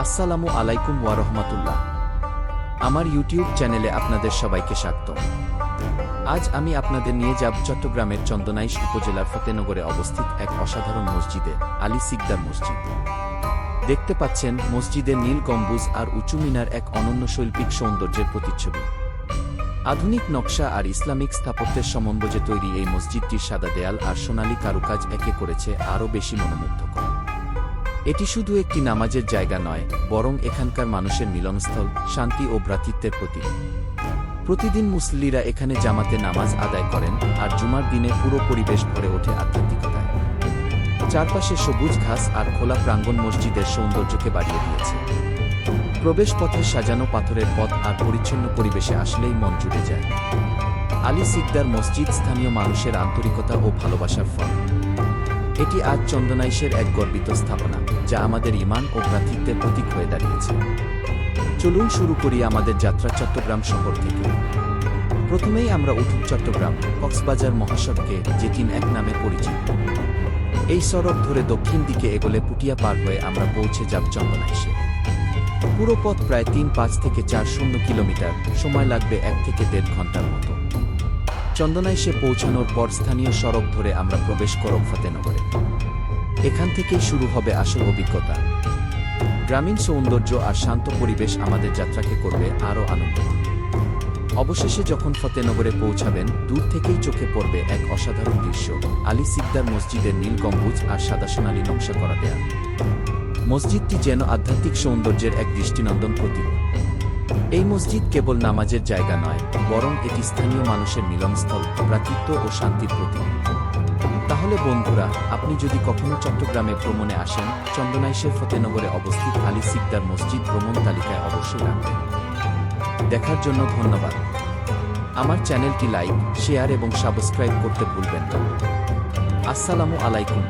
আসসালামু আলাইকুম ওয়া রাহমাতুল্লাহ। আমার ইউটিউব চ্যানেলে আপনাদের সবাইকে স্বাগত। আজ আমি আপনাদের নিয়ে যাব চট্টগ্রামের চন্দনাইশ উপজেলার ফতেনগরে অবস্থিত এক অসাধারণ মসজিদে, আলী সিকদার মসজিদ। দেখতে পাচ্ছেন মসজিদের নীল গম্বুজ আর উঁচু মিনার এক অনন্য শৈল্পিক সৌন্দর্যের প্রতিচ্ছবি। আধুনিক নকশা আর ইসলামিক স্থাপত্যের সমন্বয়ে তৈরি এই মসজিদটির সাদা দেয়াল আর সোনালী কারুকাজ একে করেছে আরও বেশি মনোমুগ্ধকর। এটি শুধু একটি নামাজের জায়গা নয়, বরং এখানকার মানুষের মিলনস্থল, শান্তি ও ভ্রাতৃত্বের প্রতীক। প্রতিদিন মুসল্লিরা এখানে জামাতে নামাজ আদায় করেন, আর জুমার দিনে পুরো পরিবেশ ভরে ওঠে আধ্যাত্মিকতায়। চারপাশে সবুজ ঘাস আর খোলা প্রাঙ্গণ মসজিদের সৌন্দর্যকে বাড়িয়ে দিয়েছে। প্রবেশপথে সাজানো পাথরের পথ আর পরিচ্ছন্ন পরিবেশে আসলেই মন জুড়ে যায়। আলী সিকদার মসজিদ স্থানীয় মানুষের আন্তরিকতা ও ভালোবাসার ফল। এটি আজ চন্দনাইশের এক গর্বিত স্থাপনা, যা আমাদের ঈমান ও ভ্রাতৃত্বের প্রতীক হয়ে দাঁড়িয়েছে। চলুন শুরু করি আমাদের যাত্রা চট্টগ্রাম শহর থেকে। প্রথমেই আমরা উঠব চট্টগ্রাম কক্সবাজার মহাসড়কে, যেটি এক নামে পরিচিত। এই সড়ক ধরে দক্ষিণ দিকে এগোলে পুটিয়া পার হয়ে আমরা পৌঁছে যাব চন্দনাইশে। পুরো পথ প্রায় 3-5 থেকে 4 কিলোমিটার, সময় লাগবে 1 থেকে 1.5 ঘন্টার মতো। চন্দনাইশে পৌঁছানোর পর স্থানীয় সড়ক ধরে আমরা প্রবেশ করব ফতেনগরে। এখান থেকেই শুরু হবে আসল অভিজ্ঞতা। গ্রামীণ সৌন্দর্য আর শান্ত পরিবেশ আমাদের যাত্রাকে করবে আরও আনন্দময়। অবশেষে যখন ফতেনগরে পৌঁছাবেন, দূর থেকেই চোখে পড়বে এক অসাধারণ দৃশ্য, আলী সিকদার মসজিদের নীল গম্বুজ আর সাদা সোনালী নকশা করা দেয়াল। মসজিদটি যেন আধ্যাত্মিক সৌন্দর্যের এক দৃষ্টিনন্দন প্রতীক। এই মসজিদ কেবল নামাজের জায়গা নয়, বরং এটি স্থানীয় মানুষের মিলনস্থল, ভ্রাতৃত্ব ও শান্তির প্রতীক। তাহলে বন্ধুরা, আপনি যদি কখনো চট্টগ্রামে ভ্রমণে আসেন, চন্দনাইশের ফতেনগরে অবস্থিত আলী সিকদার মসজিদ ভ্রমণ তালিকায় অবশ্যই রাখবেন। দেখার জন্য ধন্যবাদ। আমার চ্যানেলটি লাইক, শেয়ার এবং সাবস্ক্রাইব করতে ভুলবেন না। আসসালামু আলাইকুম।